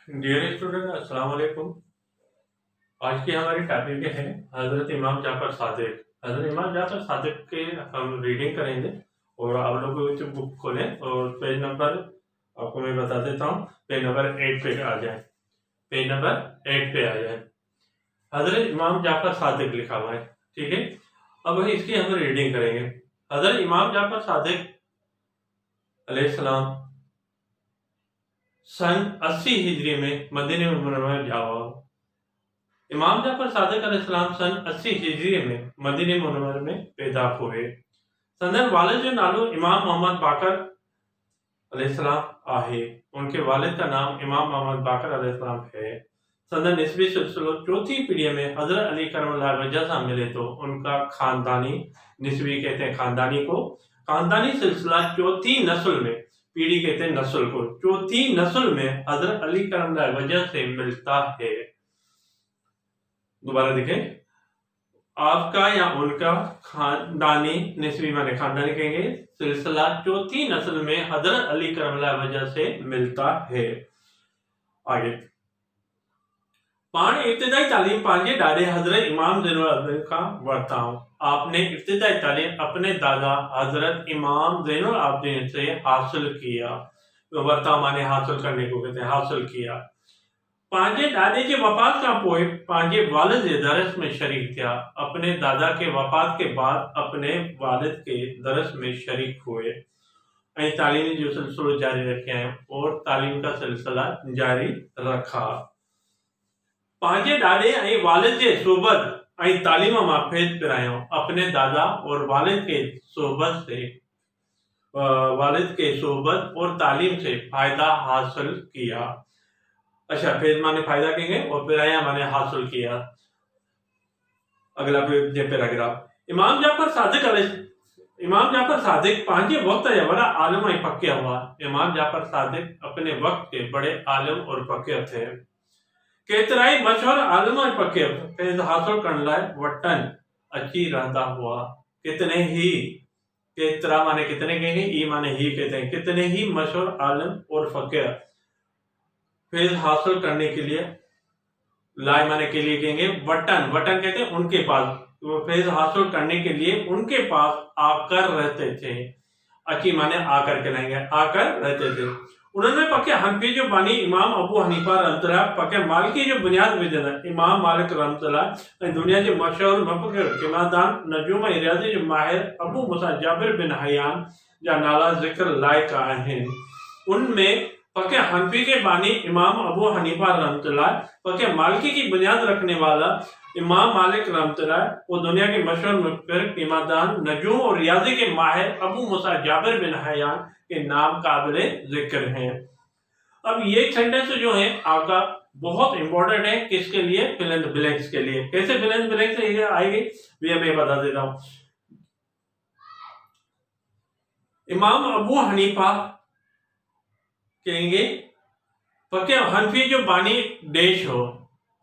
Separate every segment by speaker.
Speaker 1: Dear student, अस्सलाम वालेकुम। आज की हमारी टॉपिक है हज़रत इमाम जाफ़र सादिक। हज़रत इमाम जाफ़र सादिक के हम रीडिंग करेंगे और आप लोग जो बुक खोलें और पेज नंबर आपको मैं बता देता हूँ। पेज नंबर 8 पे आ जाए। पेज नंबर 8 पे आ जाए। हज़रत इमाम जाफ़र सादिक लिखा हुआ है, ठीक है। अब इसकी हम रीडिंग करेंगे। हज़रत इमाम जाफ़र सादिक अलैहिस्सलाम सन 80 हिजरी में मदीने मुनव्वरा में जाओ। इमाम जाफर सादिक अलैहिस्सलाम सन 80 हिजरी में मदीने मुनव्वरा में पैदा हुए। संदन वालिद जो नालो इमाम मोहम्मद बाकर अलैहिस्सलाम आहे। उनके वालिद का नाम इमाम मोहम्मद बाकर अलैहिस्सलाम है। संदन निस्बी सिलसिलो चौथी पीढ़ी में हजरत अली करमल्लाहु वजह से मिले तो उनका खानदानी निस्बी कहते हैं खानदानी को। खानदानी सिलसिला चौथी नस्ल में, पीढ़ी कहते हैं नस्ल को, चौथी नस्ल में हजरत अली करमल्लाहु वजह से मिलता है। दोबारा देखें, आपका या उनका खानदानी निस्बी माने खानदानी कहेंगे, सिलसिला चौथी नस्ल में हजरत अली करमल्लाहु वजह से मिलता है। आगे पाण इब्तिदाई तालीम पांजे दादे हजरत इमाम ज़ैनुल आबिदीन का वर्ताओ। आपने इब्तिदाई तालीम अपने दादा हजरत इमाम ज़ैनुल आबिदीन से हासिल किया। वर्ताओ माने हासिल करने को कहते हैं, हासिल किया। पांजे दादे के वफात का पोए पांजे वालिद दरस में शरीक था। अपने दादा के वफात के बाद अपने वालिद के दरस में शरीक हुए। तालीमी जो सिलसिलो जारी रखे हैं और तालीम का सिलसिला जारी रखा। पांजे दादे वालिद के सोबत तालीम मां फेज पिरायो। अपने दादा और वालिद के सोबत से वालिद के सोबत और तालीम से फायदा हासिल किया। अच्छा, फेज माने फायदा कहेंगे और पिराया माने हासिल किया। अगला पैराग्राफ, इमाम जाफर सादिक पांचे वक्त या बड़ा आलम ऐं पक्के हुआ। इमाम जाफर सादिक अपने वक्त के बड़े आलम और पक्के थे। केतराई मशहूर आलम ऐं पक्के फैज़ हासिल करने लाए वटन अची रहंदा हुआ। कितने ही, केतरा माने कितने कहेंगे, ई माने ही कहते हैं। कितने ही मशहूर आलम और फकीर फैज हासिल करने के लिए, लाए माने के लिए कहेंगे, वटन वटन कहते हैं उनके पास, फैज हासिल करने के लिए उनके पास आकर रहते थे। अची माने आकर कहलाएंगे, आकर रहते थे। उन्होंने पक्के हनफी जो बानी इमाम अबू हनीफा रहमतुल्लाह, पक्के मालिकी जो बुनियाद विजन इमाम मालिक रहमतुल्लाह, दुनिया के मशहूर मुफक्किर किमादान नजूम रियाजी जो माहिर अबू मूसा जाबिर बिन हयान जा नाला जिक्र लायक आहिन। उनमें पक्के हनफी के बानी इमाम अबू हनीफा रहमतुल्लाह, पक्के मालिकी की बुनियाद रखने वाला इमाम मालिक रहमतुल्लाह, वो दुनिया के मशहूर मुफक्किर किमादान नजूम और रियाजी के माहिर अबू मूसा जाबिर बिन हयान के नाम काबिल जिक्र हैं। अब ये सेंटेंस जो है आपका बहुत इंपॉर्टेंट है, किसके लिए, फिल इन द ब्लैंक्स के लिए। कैसे फिल इन द ब्लैंक्स आएगी ये मैं बता देता हूं। इमाम अबू हनीफा कहेंगे पक्के हनफी जो बानी देश हो।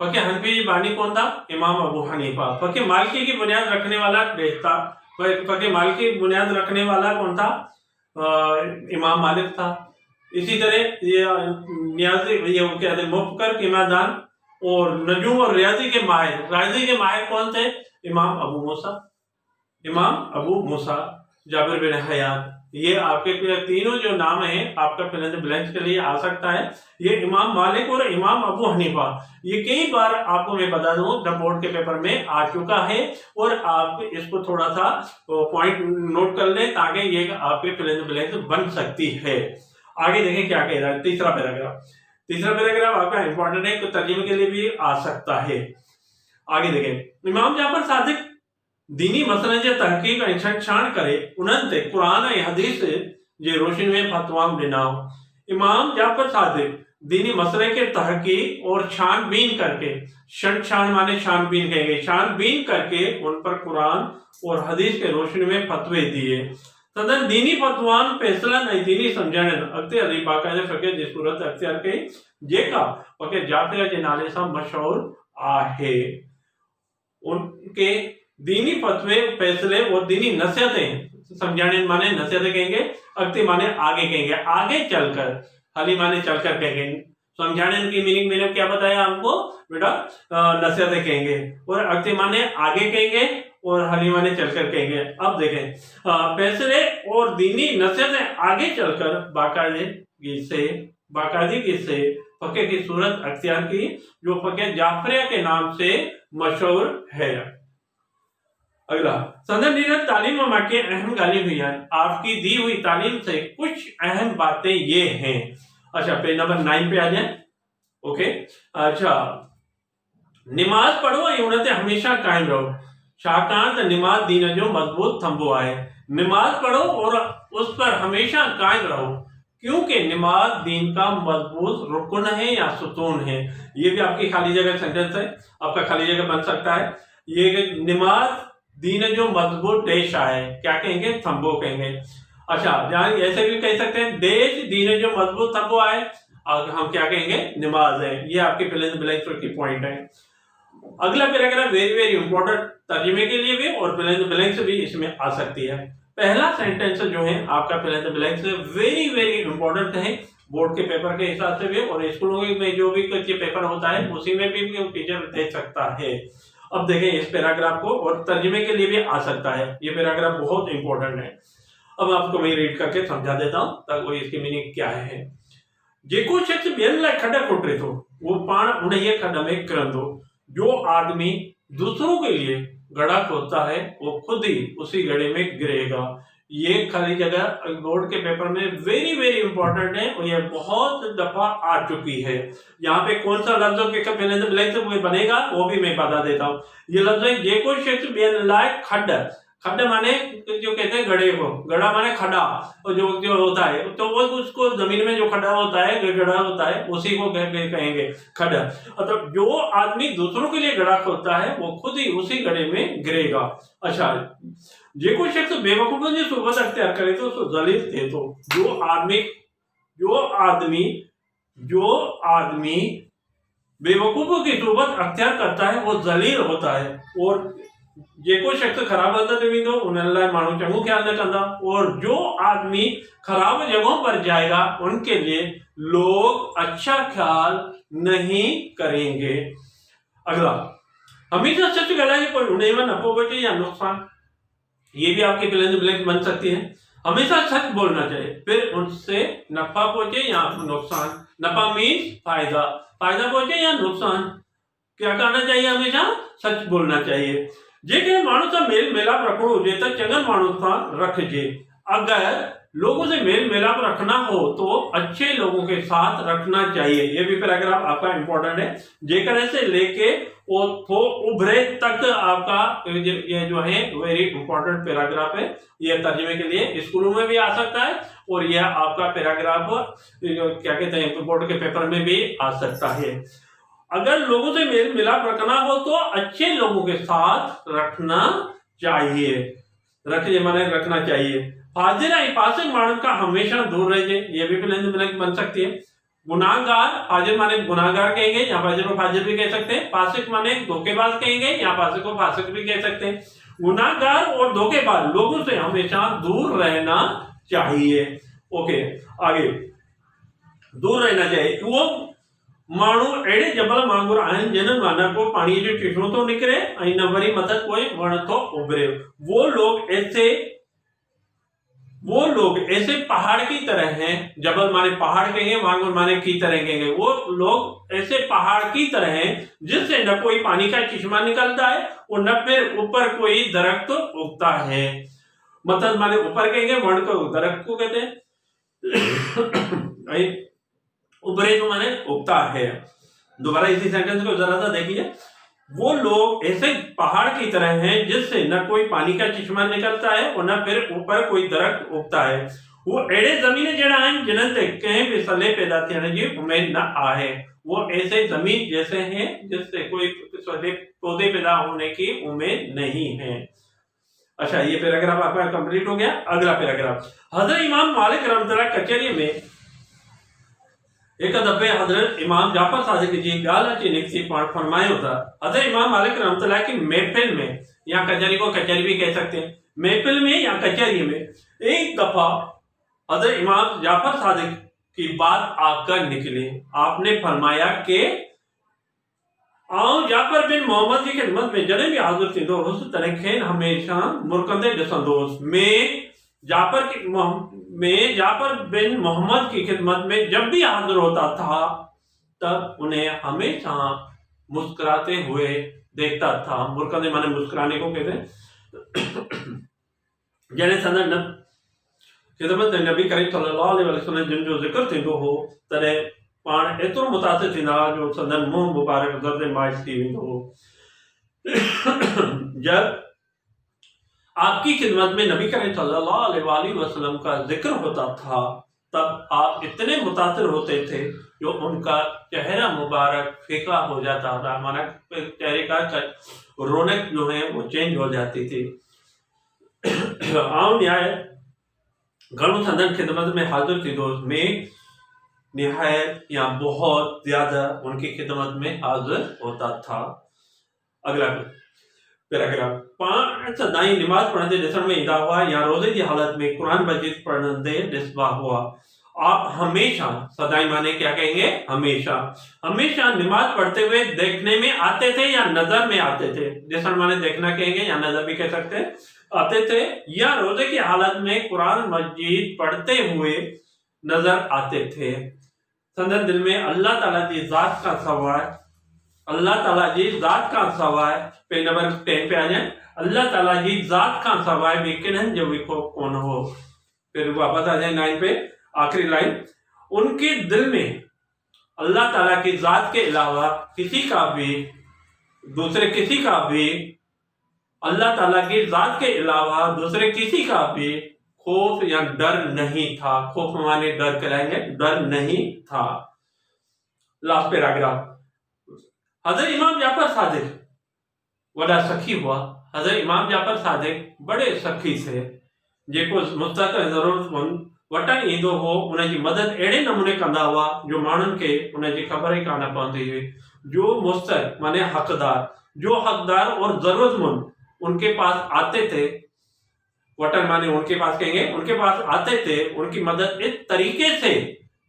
Speaker 1: पक्के हनफी की बानी कौन था, इमाम अबू हनीफा। पक्के मालिकी की बुनियाद रखने वाला देश था। पक्के मालिकी की बुनियाद रखने वाला कौन था, इमाम मालिक था। इसी तरह ये नियाजी, ये कहते हैं मुफक्किर किमादान और नजूम और रियाजी के माहिर कौन थे, इमाम अबू मूसा, इमाम अबू मूसा जाबिर बिन हयान। ये आपके तीनों जो नाम है आपका फिल इन द ब्लैंक्स के लिए आ सकता है। ये इमाम मालिक और इमाम अबू हनीफा, ये कई बार आपको मैं बता दूं द बोर्ड के पेपर में आ चुका है और आप इसको थोड़ा सा पॉइंट नोट कर लें ताकि ये आपके फिल इन द ब्लैंक्स बन सकती है। आगे देखें क्या कह रहा है तीसरा पैराग्राफ आपका इंपॉर्टेंट है, तो तर्जुमे के लिए भी आ सकता है। आगे देखें, इमाम जाफर सादिक दीनी मसइलनि जे तहक़ीक़ ऐं छंछाण करे उन्हनि ते क़ुरान ऐं हदीस जे रोशनी में फतवाऊं ॾिना। इमाम जाफर सादिक दीनी मसले के तहक़ीक़ और छानबीन करके, छान माने छानबीन कहेंगे, छानबीन करके उन पर कुरान और हदीस के रोशनी में फतवे दिए। तदन दीनी फतवान फैसलन ऐं दीनी समझण अॻिते हली बाक़ाइदा फ़क़ीह जी सूरत अख़्तियार कई, जेका फ़क़ीह जाफ़िर जे नाले सां मशहूर आहे। उनके दीनी फतवे, फैसले और दीनी नसीहतें समझाने माने नसीहतें कहेंगे, अक्ति माने आगे कहेंगे, आगे चलकर, हली माने चलकर कहेंगे, समझाने की मीनिंग मैंने क्या बताया आपको बेटा, नसीहतें कहेंगे, और अक्ति माने आगे कहेंगे और हली माने चलकर कहेंगे। अब देखें फैसले और दीनी नसीहतें आगे चलकर बाकायदगी से फकीह की सूरत अख्तियार की, जो फकीह जाफरिया के नाम से मशहूर है। अगला, सदर नीरज तालीम में की अहम गाली हुई है। आपकी दी हुई तालीम से कुछ अहम बातें ये हैं। अच्छा, पेज नंबर 9 पे आ जाए। ओके, अच्छा, नमाज पढ़ो उन्नते हमेशा कायम रहो, शाकांत नमाज दीन जो मजबूत थंबो आए। नमाज पढ़ो और उस पर हमेशा कायम रहो, क्योंकि नमाज दीन का मजबूत रुकन है या सुतून है। ये भी आपकी खाली जगह सेंटेंस है, आपका खाली जगह बन सकता है। ये नमाज दीन जो मजबूत देश आए, क्या कहेंगे, थंबो कहेंगे। अच्छा, जहां ऐसे भी कह सकते हैं देश दीन जो मजबूत थंबो आए, और हम क्या कहेंगे, नमाज है। ये आपके ब्लैंक की पॉइंट है। अगला पैराग्राफ वेरी वेरी इंपॉर्टेंट, तर्जुमे के लिए भी और ब्लैंक भी इसमें आ सकती है। पहला सेंटेंस जो है आपका ब्लैंक से वेरी वेरी इंपॉर्टेंट है, बोर्ड के पेपर के हिसाब से भी और स्कूलों में जो भी कुछ पेपर होता है उसी में भी टीचर दे सकता है। अब देखें इस पैराग्राफ को, और तर्जुमे के लिए भी आ सकता है। ये पैराग्राफ बहुत इंपॉर्टेंट है। अब आपको मैं रीड करके समझा देता हूं ताकि इसकी मीनिंग क्या है। जेको शख्स बेन लाइ खड्डा खोटे तो वो पाण उन्हें खड्डा में करन दो। जो आदमी दूसरों के लिए गड्ढा खोदता है वो खुद ही उसी गड्ढे में गिरेगा। ये खाली जगह बोर्ड के पेपर में वेरी वेरी इंपॉर्टेंट है और ये बहुत दफा आ चुकी है। यहाँ पे कौन सा लफ्जों के ब्लैंक से बनेगा वो भी मैं बता देता हूँ। ये लफ्ज है जेको शख्स बेन लाइ खड्डा, खड्डा माने जो कहते हैं गड्ढे को, गड्ढा माने खड्डा, और जो होता है तो वो उसको जमीन में जो खड्डा होता है, गड्ढा होता है, उसी को कहेंगे खड्डा। मतलब जो आदमी दूसरों के लिए गड्ढा खोदता है वो खुद ही उसी गड्ढे में गिरेगा। अच्छा, जेको शख्स बेवकूफों की सोबत अख्तियार करे तो उसको जलील थे। तो जो आदमी बेवकूफों की सोबत अख्तियार करता है वो जलील होता है। और जेको शख्स खराब हरकत वेंदो उन लाइ माण्हू चङो ख्याल न कंदा, और जो आदमी खराब जगहों पर जाएगा उनके लिए लोग अच्छा ख्याल नहीं करेंगे। अगला, हमेशा सच ॻाल्हाए कोई उन्हें में नफो बचे या नुकसान। ये भी आपके ब्लैंक बन सकती है। हमेशा सच बोलना चाहिए, फिर उससे नफा पहुंचे या नुकसान। नफा मीन्स फायदा, फायदा पहुंचे या नुकसान। क्या करना चाहिए, हमेशा सच बोलना चाहिए। जेके माण्हू सां मेल मिलाप रखणो हुजे त चङनि माण्हुनि सां रखिजे। अगर लोगों से मेल मिलाप रखना हो तो अच्छे लोगों के साथ रखना चाहिए। ये भी पैराग्राफ आपका इंपॉर्टेंट है। जेकर से लेके उभरे तक आपका ये जो है वेरी इंपॉर्टेंट पैराग्राफ है। ये तर्जुमे के लिए स्कूलों में भी आ सकता है और यह आपका पैराग्राफ क्या कहते हैं बोर्ड के पेपर में भी आ सकता है। अगर लोगों से मेल मिलाप रखना हो तो अच्छे लोगों के साथ रखना चाहिए। रखना चाहिए। फाजिर फासिक मानव का हमेशा दूर रहिए। ये भी ब्लैंक बन सकती है। गुनाहगार, फाजिर माने गुनाहगार कहेंगे, या फाजिर को फाजिर भी कह सकते हैं। फासिक माने धोखेबाज कहेंगे, या फासिक को फासिक भी कह सकते हैं। गुनाहगार और धोखेबाज लोगों से हमेशा दूर रहना चाहिए। ओके, आगे दूर रहना चाहिए। वो माण्हू अहिड़े जबल वांगुर आहिनि जिन्हनि मां न को पानी जो चिशनो तो निकिरे ऐं न वरी मथां कोई वण तो उभरे। वो लोग ऐसे पहाड़ की तरह हैं। जबल माने पहाड़ कहेंगे, वांगुर माने की तरह कहेंगे। वो लोग ऐसे पहाड़ की तरह हैं जिससे न कोई पानी का चश्मा निकलता है और न फिर ऊपर कोई दरख्त उगता है। मतलब माने ऊपर कहेंगे, वण को दरख्त को कहते हैं, उभरे तो माने उगता है। दोबारा इसी सेंटेंस को जरा सा देखिए। वो लोग ऐसे पहाड़ की तरह हैं जिससे न कोई पानी का चश्मा निकलता है और न फिर ऊपर कोई दरख्त उगता है। वो अड़े जमीन जड़ा है जिन्हनि ते कंहिं भी सले पैदा थियण जी उम्मीद न आहे। वो ऐसे जमीन जैसे हैं जिससे कोई सले पौधे पैदा होने की उम्मीद नहीं है। अच्छा, ये पैराग्राफ आपका कंप्लीट हो गया। अगला पैराग्राफ, हजरत इमाम मालिक रहमतुल्लाह कचहरी में एक दफ़े हजरत इमाम जाफर सादिक जी ॻाल्हि अची निकिती फरमायो था। हजरत इमाम मालिक रहमतुल्लाह की महफिल में, या कचहरी को कचहरी भी कह सकते हैं, महफिल में या कचहरी में एक दफा हजरत इमाम जाफर सादिक की बात आकर निकली। आपने फरमाया कि आऊं जाफर बिन मोहम्मद की खिदमत में जॾहिं बि हाज़िर थींदो हुउसि तॾहिं खेनि हमेशा मुरकंदे ॾिसंदो हुउसि। मैं जाफर बिन मोहम्मद की खिदमत में जब भी हाजिर होता था तब उन्हें हमेशा मुस्कुराते हुए देखता था। मुरकंदे माने मुस्कुराने को कहते हैं। जॾहिं संदन खिदमत में नबी करीम सल्लल्लाहु अलैहि वसल्लम जिन जो ज़िक्र थींदो हो तॾहिं पाण एतिरो मुतासिर थींदा हुआ जो संदन मुंहुं मुबारक ज़र्द माइश थी वेंदो हो। जब आपकी खिदमत में नबी करीम सल्लल्लाहु अलैहि वसल्लम का जिक्र होता था तब आप इतने मुतासिर होते थे जो उनका चेहरा मुबारक फीका हो जाता था, माना चेहरे का रौनक जो है वो चेंज हो जाती थी। आम न्याय घणो संदन खिदमत में हाजिर थी दोस्त में निहायत या बहुत ज्यादा उनकी खिदमत में हाजिर होता था। अगला पैराग्राफ, पाण सदाई नमाज पढ़ंदे ॾिसण में ईंदा हुआ या रोज़े जी हालत में कुरान मजीद पढ़ंदे ॾिसबा हुआ। आप हमेशा, सदाई माने क्या कहेंगे, हमेशा हमेशा नमाज पढ़ते हुए देखने में आते थे या नजर में आते थे। ॾिसण माने देखना कहेंगे या नजर भी कह सकते हैं, आते थे या रोजे की हालत में कुरान मजीद पढ़ते हुए नजर आते थे। संदन दिल में अल्लाह ताला की जात का सवाल, अल्लाह ताला जी जात का सवाल पे नंबर 10 पे आ जाए। अल्लाह ताला जी जात का सवाल भी किन्हनि जो भी कौन हो। फिर वापस आ जाए 9 पे, आखिरी लाइन, उनके दिल में अल्लाह ताला की जात के अलावा किसी का भी, दूसरे किसी का भी, अल्लाह ताला की जात के अलावा दूसरे किसी का भी खौफ या डर नहीं था। खौफ माने डर कराएंगे, डर नहीं था। लास्ट पैराग्राफ, हजरत इमाम जाफर सादिक वॾा सखी हुआ। हजरत इमाम जाफर सादिक बड़े सखी से जेको मुस्तक़ ज़रूरतमंद वटि ईंदो हो उनजी मदद अहिड़े नमूने कंदा हुआ जो माण्हुनि खे उनजी ख़बर ई कान पवंदी हुई। जो मुस्तक़ माने हक़दार, जो हक़दार और ज़रूरतमंद उनके पास आते थे, वटन माने उनके पास कहेंगे, उनके पास आते थे, उनकी मदद इस तरीके से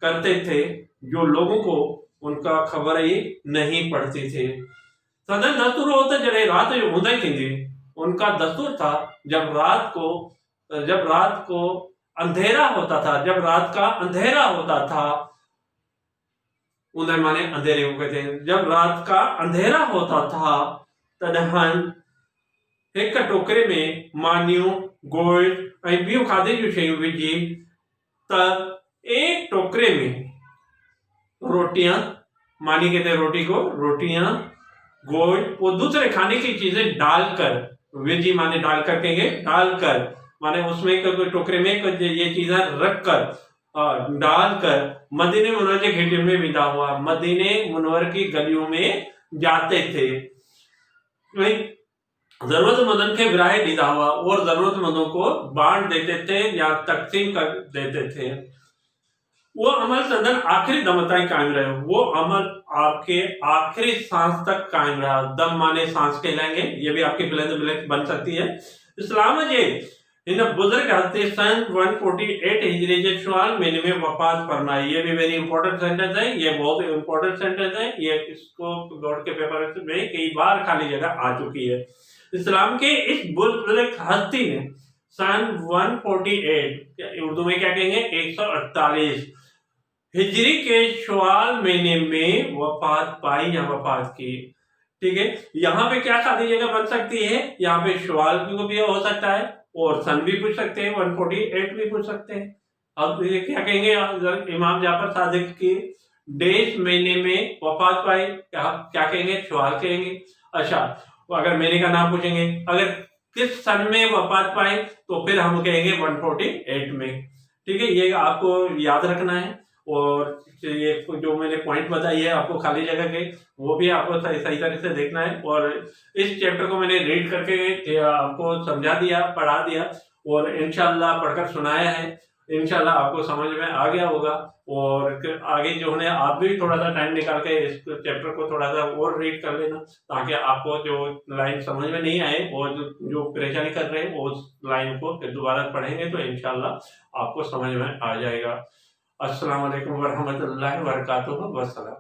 Speaker 1: करते थे जो लोगों को उनका खबर ही नहीं पड़ती थी। सदन दस्तूर होता जड़े रात जो ऊंदाई थींदी, उनका दस्तूर था जब रात को अंधेरा होता था, जब रात का अंधेरा होता था, ऊंदाई माने अंधेरे को कहते हैं, जब रात का अंधेरा होता था तॾहिं एक टोकरे में मानियूं, गोल ऐं ॿियूं खाधे जूं शयूं विझी त एक टोकरे में रोटियां, मानी कहते हैं रोटी को, रोटियां, गोल, वो दूसरे खाने की चीजें डालकर, विजी माने डालकर कहेंगे, डालकर माने उसमें कोई टोकरे में कुछ ये चीजें रखकर डालकर मदीने मुनव्वर के घेटे में विदा हुआ, मदीने मुनव्वर की गलियों में जाते थे। जरूरतमंदों के विराए दीदा हुआ और जरूरतमंदों को बांट देते थे या तकसीम कर देते थे। वो अमल सदन आखिरी दम तक कायम रहे, वो अमल आपके आखिरी सांस तक कायम रहा। दम माने सांस कहलाएंगे, ये भी आपकी बुलंद बन सकती है। इस्लाम जे इन बुजुर्ग हस्ती सन 148 हिजरी के शुमाल महीने में वफात फरमाई। ये भी वेरी इंपॉर्टेंट सेंटेंस है, ये बहुत इंपॉर्टेंट सेंटेंस है, ये इसको बोर्ड के पेपर में कई बार खाली जगह आ चुकी है। इस्लाम के इस बुजुर्ग हस्ती ने सन 148, उर्दू में क्या कहेंगे, 148 हिजरी के शवाल महीने में वफात पाई या वफात की। ठीक है, यहाँ पे क्या खाली जगह बन सकती है, यहाँ पे शवाल को भी हो सकता है और सन भी पूछ सकते हैं, 148 भी पूछ सकते हैं। अब ये क्या कहेंगे, इमाम जाफर सादिक की डेज महीने में वफात पाई, क्या कहेंगे, शवाल कहेंगे। अच्छा, अगर महीने का नाम पूछेंगे, अगर किस सन में वफात पाई तो फिर हम कहेंगे 148 में। ठीक है, ये आपको याद रखना है। और ये जो मैंने पॉइंट बताई है आपको खाली जगह के, वो भी आपको सही तरह से देखना है। और इस चैप्टर को मैंने रीड करके आपको समझा दिया, पढ़ा दिया और इंशाल्लाह पढ़कर सुनाया है। इंशाल्लाह आपको समझ में आ गया होगा। और आगे जो है आप भी थोड़ा सा टाइम निकाल के इस चैप्टर को थोड़ा सा और रीड कर लेना, ताकि आपको जो लाइन समझ में नहीं आए और जो परेशानी कर रहे हैं उस लाइन को फिर दोबारा पढ़ेंगे तो इंशाल्लाह आपको समझ में आ जाएगा। अस्सलाम वालेकुम वरहमतुल्लाहि वबरकातुहू वस्सलाम।